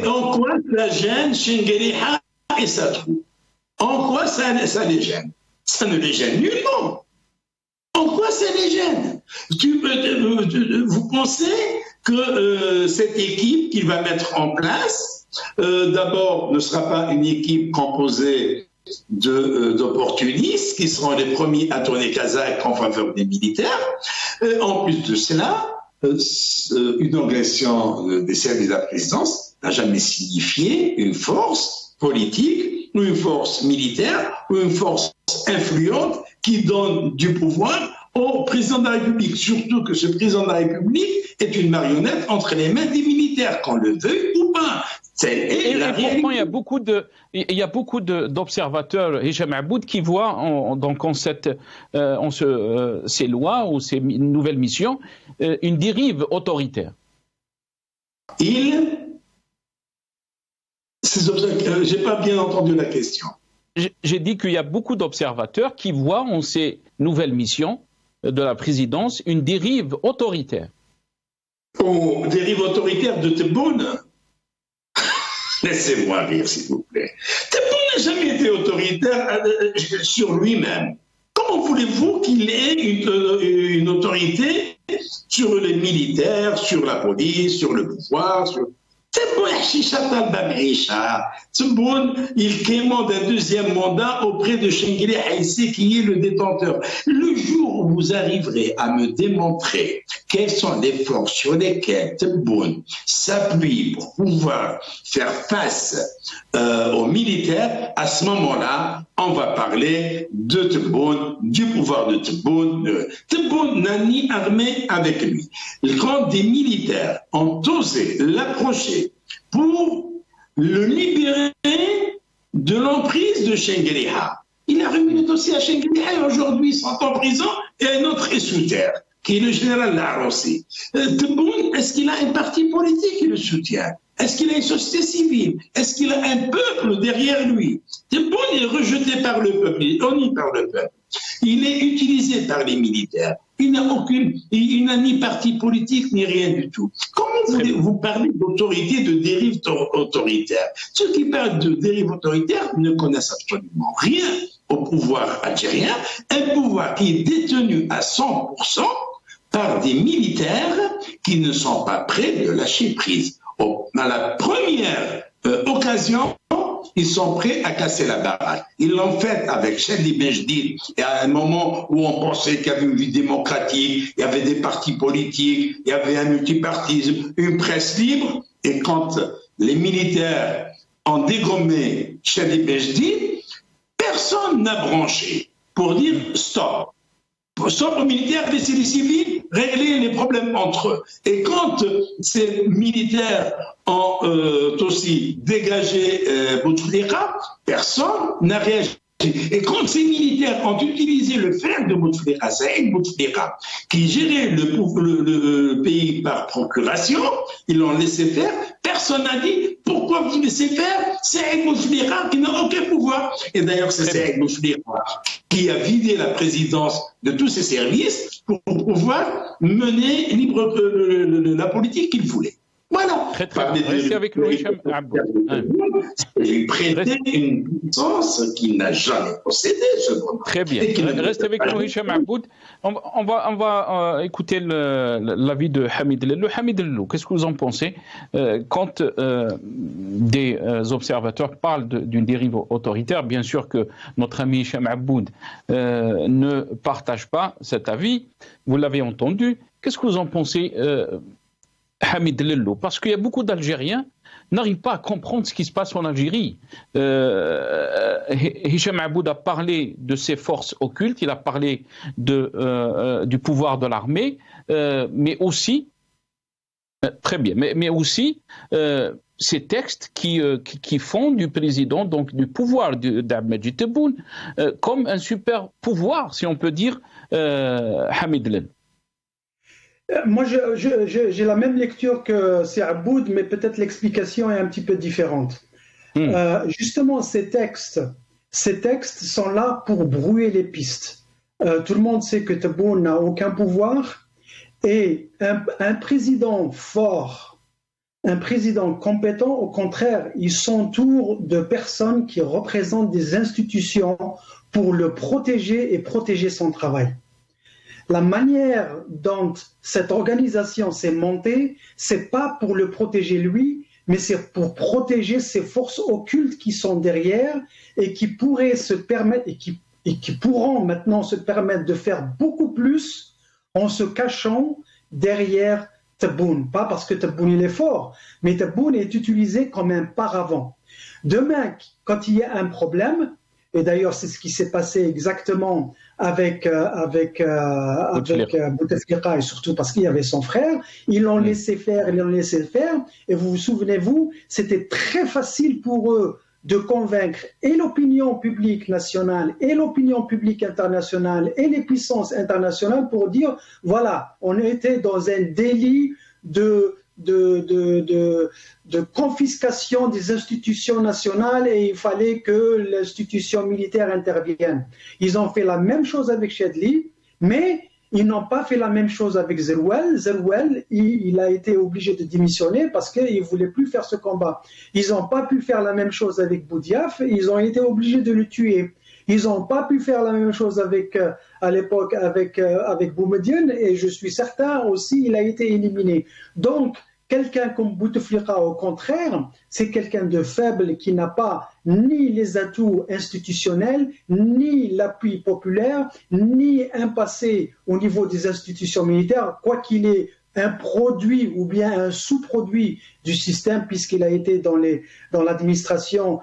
en quoi ça gêne Chengueliha et sa troupe? En quoi ça les gêne? Ça ne les gêne nullement. En quoi ça les gêne? Vous pensez que cette équipe qu'il va mettre en place, d'abord, ne sera pas une équipe composée d'opportunistes qui seront les premiers à tourner kazakh en faveur des militaires. En plus de cela, une agression des services de la présidence n'a jamais signifié une force politique ou une force militaire ou une force influente qui donne du pouvoir au président de la République. Surtout que ce président de la République est une marionnette entre les mains des militaires, qu'on le veuille ou pas. Et pourtant, il y a beaucoup d'observateurs, Hicham Aboud, qui voient ces lois ou ces nouvelles missions une dérive autoritaire. J'ai pas bien entendu la question. J'ai dit qu'il y a beaucoup d'observateurs qui voient en ces nouvelles missions de la présidence une dérive autoritaire. Oh, dérive autoritaire de Tebboune? Laissez-moi rire, s'il vous plaît. Tebboune n'a jamais été autoritaire sur lui-même. Comment voulez-vous qu'il ait une autorité sur les militaires, sur la police, sur le pouvoir, sur... Tebboune, il quémande un 2e mandat auprès de Chengueli Haïssé qui est le détenteur. Le jour où vous arriverez à me démontrer quelles sont les forces sur lesquelles Tebboune s'appuie pour pouvoir faire face aux militaires, à ce moment-là, on va parler de Tebboune, du pouvoir de Tebboune. Tebboune n'a ni armée avec lui. Quand des militaires ont osé l'approcher pour le libérer de l'emprise de Chengueliha, il a remis le dossier à Chengueliha et aujourd'hui ils sont en prison et un autre est sous terre, qui est le général Larossi. Tebboune, est-ce qu'il a un parti politique qui le soutient? Est-ce qu'il a une société civile? Est-ce qu'il a un peuple derrière lui? Tebboune est rejeté par le peuple, honni par le peuple. Il est utilisé par les militaires. Il n'a ni parti politique ni rien du tout. Comment vous parlez d'autorité, de dérive autoritaire? Ceux qui parlent de dérive autoritaire ne connaissent absolument rien au pouvoir algérien, un pouvoir qui est détenu à 100% par des militaires qui ne sont pas prêts de lâcher prise. À la première occasion, ils sont prêts à casser la baraque. Ils l'ont fait avec Chadli Benjdid. Et à un moment où on pensait qu'il y avait une vie démocratique, il y avait des partis politiques, il y avait un multipartisme, une presse libre. Et quand les militaires ont dégommé Chadli Benjdid, personne n'a branché pour dire stop. Stop aux militaires, laisser les civils régler les problèmes entre eux. Et quand ces militaires ont aussi dégagé Bouteflika, personne n'a réagi. Et quand ces militaires ont utilisé le frère de Bouteflika, Saïd Bouteflika, qui gérait le pays par procuration, ils l'ont laissé faire. Personne n'a dit pourquoi vous laissez faire Saïd Bouteflika qui n'a aucun pouvoir. Et d'ailleurs, c'est Saïd Bouteflika qui a vidé la présidence de tous ses services pour pouvoir mener libre la politique qu'il voulait. Voilà. Très bien. Restez avec nous, Hicham Aboud. Il prêtait une puissance qu'il n'a jamais possédée, ce moment. Très bien. Restez avec nous, Hicham Aboud. On va écouter l'avis de Hamid Lellou. Hamid Lellou, qu'est-ce que vous en pensez quand des observateurs parlent d'une dérive autoritaire? Bien sûr que notre ami Hicham Aboud ne partage pas cet avis. Vous l'avez entendu. Qu'est-ce que vous en pensez, Hamid Lellou, parce qu'il y a beaucoup d'Algériens qui n'arrivent pas à comprendre ce qui se passe en Algérie. Hicham Aboud a parlé de ses forces occultes, il a parlé du pouvoir de l'armée, mais aussi, très bien, mais aussi ces textes qui font du président, donc du pouvoir d'Ahmed Tebboune, comme un super pouvoir, si on peut dire, Hamid Lellou. Moi, j'ai la même lecture que c'est Aboud, mais peut-être l'explication est un petit peu différente. Justement, ces textes sont là pour brouiller les pistes. Tout le monde sait que Tebboune n'a aucun pouvoir et un président fort, un président compétent, au contraire, il s'entoure de personnes qui représentent des institutions pour le protéger et protéger son travail. La manière dont cette organisation s'est montée, c'est pas pour le protéger lui, mais c'est pour protéger ces forces occultes qui sont derrière et qui pourraient se permettre et qui pourront maintenant se permettre de faire beaucoup plus en se cachant derrière Tebboune. Pas parce que Tebboune il est fort, mais Tebboune est utilisé comme un paravent. Demain, quand il y a un problème, et d'ailleurs c'est ce qui s'est passé exactement avec Bouteflika, et surtout parce qu'il y avait son frère, ils l'ont laissé faire, et vous vous souvenez-vous, c'était très facile pour eux de convaincre et l'opinion publique nationale, et l'opinion publique internationale, et les puissances internationales pour dire, voilà, on était dans un délit de confiscation des institutions nationales et il fallait que l'institution militaire intervienne. Ils ont fait la même chose avec Chedli, mais ils n'ont pas fait la même chose avec Zerouel. Zerouel, il a été obligé de démissionner parce qu'il ne voulait plus faire ce combat. Ils n'ont pas pu faire la même chose avec Boudiaf, ils ont été obligés de le tuer. Ils n'ont pas pu faire la même chose à l'époque avec Boumediene et je suis certain aussi il a été éliminé. Donc, quelqu'un comme Bouteflika, au contraire, c'est quelqu'un de faible qui n'a pas ni les atouts institutionnels, ni l'appui populaire, ni un passé au niveau des institutions militaires, quoi qu'il ait un produit ou bien un sous-produit du système, puisqu'il a été dans l'administration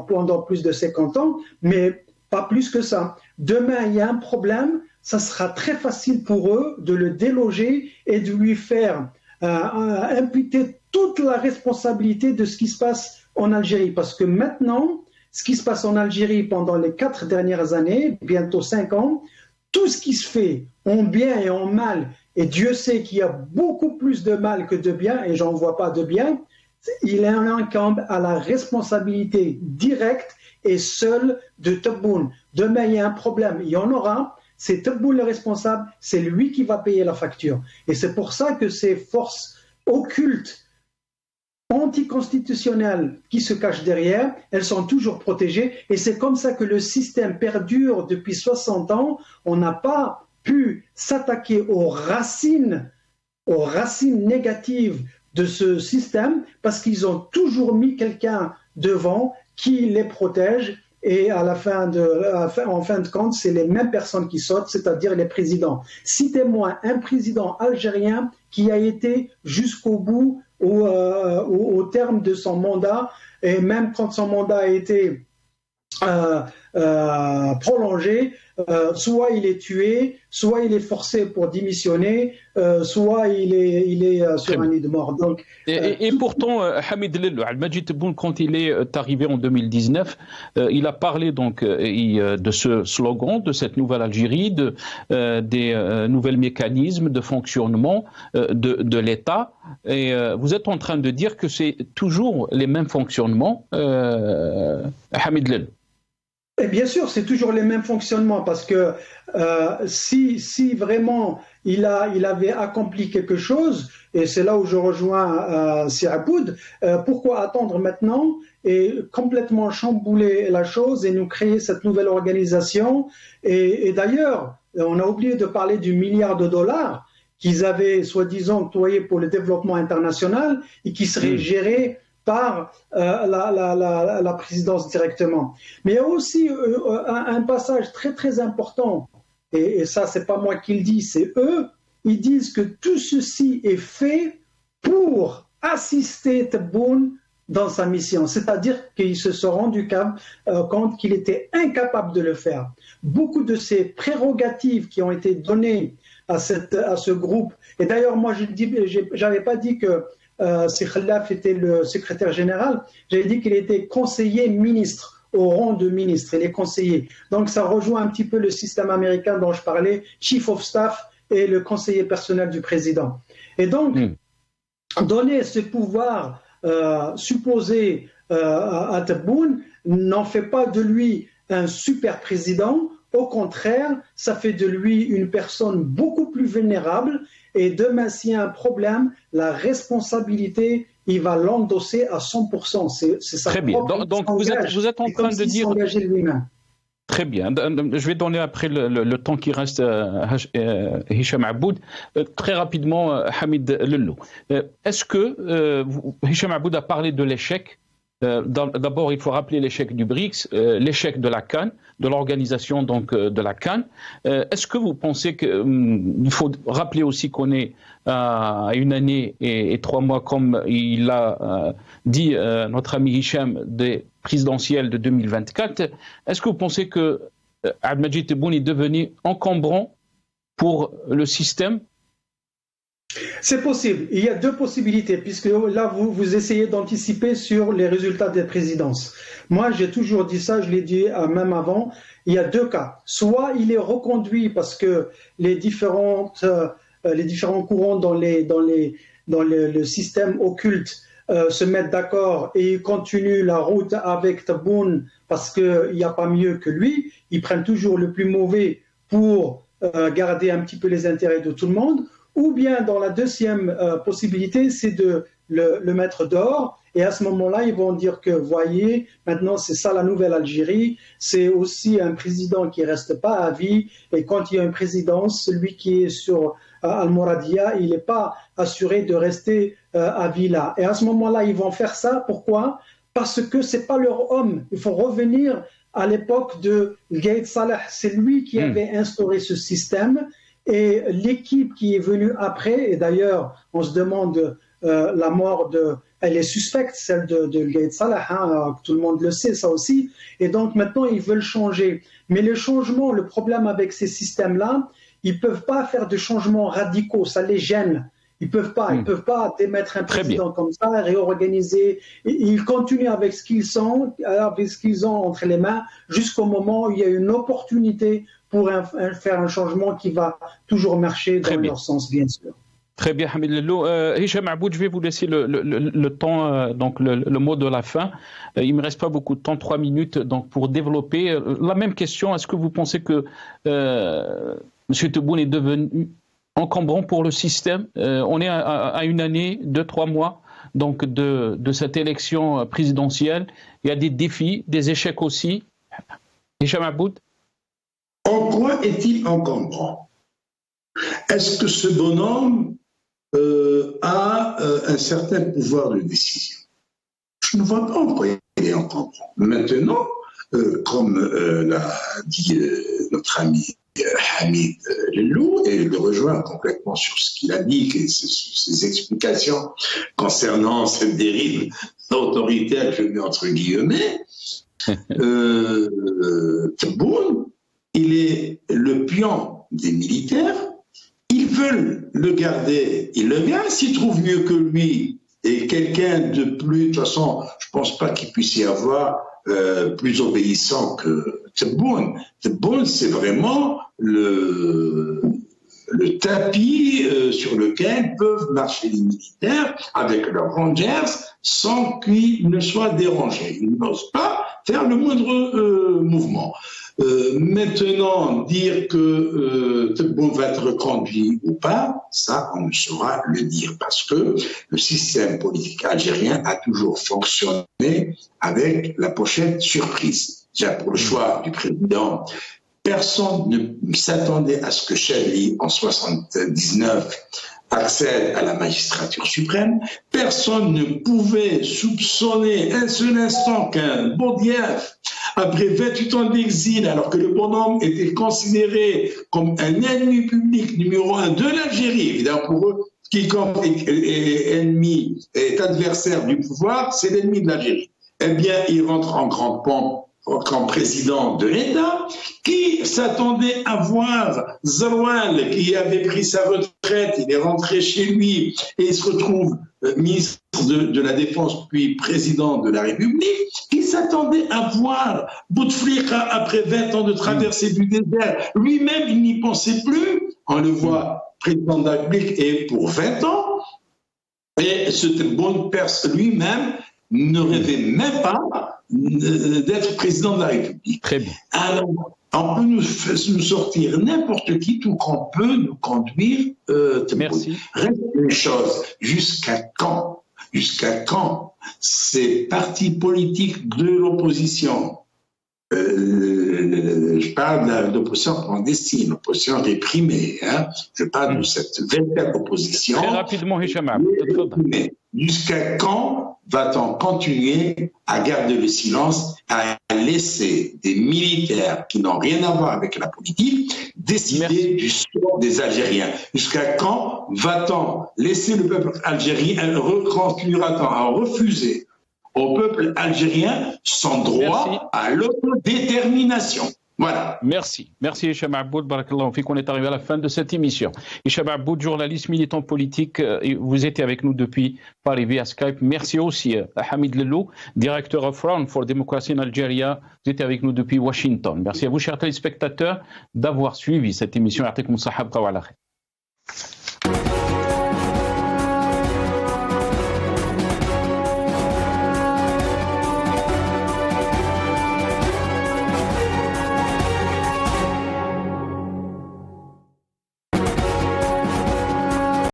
pendant plus de 50 ans, mais pas plus que ça. Demain, il y a un problème, ça sera très facile pour eux de le déloger et de lui faire imputer toute la responsabilité de ce qui se passe en Algérie. Parce que maintenant, ce qui se passe en Algérie pendant les 4 dernières années, bientôt 5 ans, tout ce qui se fait en bien et en mal, et Dieu sait qu'il y a beaucoup plus de mal que de bien, et j'en vois pas de bien, il incombe à la responsabilité directe et seule de Tebboune. Demain, il y a un problème, il y en aura. C'est Tebboune le responsable, c'est lui qui va payer la facture. Et c'est pour ça que ces forces occultes, anticonstitutionnelles qui se cachent derrière, elles sont toujours protégées. Et c'est comme ça que le système perdure depuis 60 ans. On n'a pas pu s'attaquer aux racines négatives de ce système parce qu'ils ont toujours mis quelqu'un devant qui les protège. Et en fin de compte, c'est les mêmes personnes qui sautent, c'est-à-dire les présidents. Citez-moi un président algérien qui a été jusqu'au bout, au terme de son mandat, et même quand son mandat a été prolongée, soit il est tué, soit il est forcé pour démissionner, soit il est sur un lit de mort. Donc, et pourtant, Hamid Lellou, Al-Majid Tebboune, quand il est arrivé en 2019, il a parlé donc de ce slogan, de cette nouvelle Algérie, des nouveaux mécanismes de fonctionnement de l'État. Et vous êtes en train de dire que c'est toujours les mêmes fonctionnements, Hamid Lellou. Et bien sûr, c'est toujours les mêmes fonctionnements parce que si vraiment il avait accompli quelque chose, et c'est là où je rejoins Sir Aboud, pourquoi attendre maintenant et complètement chambouler la chose et nous créer cette nouvelle organisation et d'ailleurs, on a oublié de parler du milliard de dollars qu'ils avaient soi-disant employé pour le développement international et qui serait géré par la présidence directement. Mais il y a aussi un passage très très important, et ça c'est pas moi qui le dis, c'est eux, ils disent que tout ceci est fait pour assister Tebboune dans sa mission, c'est-à-dire qu'ils se sont rendus compte qu'il était incapable de le faire. Beaucoup de ces prérogatives qui ont été données à ce groupe, et d'ailleurs moi j'avais pas dit que Si Khalaf était le secrétaire général, j'avais dit qu'il était conseiller ministre, au rang de ministre, il est conseiller. Donc ça rejoint un petit peu le système américain dont je parlais, Chief of Staff et le conseiller personnel du président. Et donc, donner ce pouvoir supposé à Tebboune n'en fait pas de lui un super président. Au contraire, ça fait de lui une personne beaucoup plus vulnérable. Et demain, s'il y a un problème, la responsabilité, il va l'endosser à 100%. C'est ça. Très bien. Donc vous êtes en train de dire. Très bien. Je vais donner après le temps qui reste à Hicham Aboud. Très rapidement, Hamid Lellou. Est-ce que Hicham Aboud a parlé de l'échec? D'abord, il faut rappeler l'échec du BRICS, l'échec de la CAN, de l'organisation donc de la CAN. Est-ce que vous pensez qu'il faut rappeler aussi qu'on est à 1 année et 3 mois, comme il a dit notre ami Hicham, des présidentielles de 2024. Est-ce que vous pensez que Al-Majid Tebboune est devenu encombrant pour le système? C'est possible. Il y a 2 possibilités, puisque là, vous essayez d'anticiper sur les résultats des présidences. Moi, j'ai toujours dit ça, je l'ai dit même avant. Il y a 2 cas. Soit il est reconduit parce que les différents courants dans le système occulte se mettent d'accord et ils continuent la route avec Tebboune parce qu'il n'y a pas mieux que lui. Ils prennent toujours le plus mauvais pour garder un petit peu les intérêts de tout le monde. Ou bien, dans la deuxième possibilité, c'est de le mettre dehors. Et à ce moment-là, ils vont dire que, voyez, maintenant, c'est ça la nouvelle Algérie. C'est aussi un président qui ne reste pas à vie. Et quand il y a une présidence, celui qui est sur Al-Mouradia, il n'est pas assuré de rester à vie là. Et à ce moment-là, ils vont faire ça. Pourquoi? Parce que ce n'est pas leur homme. Il faut revenir à l'époque de Gaïd Salah. C'est lui qui avait instauré ce système. Et l'équipe qui est venue après, et d'ailleurs, on se demande la mort elle est suspecte, celle de Gaïd Salah, tout le monde le sait, ça aussi. Et donc maintenant, ils veulent changer. Mais le changement, le problème avec ces systèmes-là, ils ne peuvent pas faire de changements radicaux, ça les gêne. Ils peuvent pas démettre un président comme ça, réorganiser. Ils continuent avec ce qu'ils ont entre les mains, jusqu'au moment où il y a une opportunité pour faire un changement qui va toujours marcher dans leur sens, bien sûr. Très bien, Hamid Lellou. Hicham Aboud, je vais vous laisser le temps, donc le mot de la fin. Il ne me reste pas beaucoup de temps, 3 minutes, donc pour développer. La même question, est-ce que vous pensez que M. Tebboune est devenu encombrant pour le système? On est à 1 année, 2-3 mois donc de cette élection présidentielle. Il y a des défis, des échecs aussi. Hicham Aboud? En quoi est-il encombrant? Est-ce que ce bonhomme a un certain pouvoir de décision? Je ne vois pas en quoi il est encombrant. Maintenant, comme l'a dit notre ami Hamid Lellou, et le rejoint complètement sur ce qu'il a dit, et ses explications concernant cette dérive autoritaire, je mets entre guillemets, Tebboune, il est le pion des militaires. Ils veulent le garder, il le garde. S'ils trouvent mieux que lui et quelqu'un de plus, de toute façon, je ne pense pas qu'il puisse y avoir plus obéissant que Tebboune. Tebboune, c'est vraiment le tapis sur lequel peuvent marcher les militaires avec leurs rangers sans qu'ils ne soient dérangés. Ils n'osent pas faire le moindre mouvement. Maintenant, dire que Tebboune va être reconduit ou pas, ça, on ne saura le dire parce que le système politique algérien a toujours fonctionné avec la pochette surprise. Déjà, pour le choix du président, personne ne s'attendait à ce que Chadli, en 1979, accède à la magistrature suprême. Personne ne pouvait soupçonner un seul instant qu'un Boudiaf, après 28 ans d'exil, alors que le bonhomme était considéré comme un ennemi public numéro 1 de l'Algérie, évidemment pour eux, quiconque est ennemi, est adversaire du pouvoir, c'est l'ennemi de l'Algérie. Eh bien, il rentre en grande pompe comme président de l'État, qui s'attendait à voir Zaroual, qui avait pris sa retraite, il est rentré chez lui et il se retrouve ministre de la Défense puis président de la République, qui s'attendait à voir Bouteflika après 20 ans de traversée du désert. Lui-même, il n'y pensait plus. On le voit président de la République et pour 20 ans. Et ce Tebboune Perse lui-même ne rêvait même pas d'être président de la République. Très bien. Alors, on peut nous sortir n'importe qui, tout qu'on peut nous conduire. Merci. Reste une chose, jusqu'à quand ces partis politiques de l'opposition, je parle de l'opposition clandestine, l'opposition réprimée, hein, je parle de cette véritable opposition. Très rapidement, Hicham Aboud. Jusqu'à quand va-t-on continuer à garder le silence, à laisser des militaires qui n'ont rien à voir avec la politique décider du sort des Algériens? Jusqu'à quand va-t-on laisser le peuple algérien, continuera-t-on à refuser au peuple algérien son droit à l'autodétermination? Voilà. Merci. Merci Hicham Aboud. Barakallahu fik. On est arrivé à la fin de cette émission. Hicham Aboud, journaliste, militant politique, vous étiez avec nous depuis Paris via Skype. Merci aussi à Hamid Lello, directeur of Front for Democracy in Algeria. Vous étiez avec nous depuis Washington. Merci à vous, chers téléspectateurs, d'avoir suivi cette émission.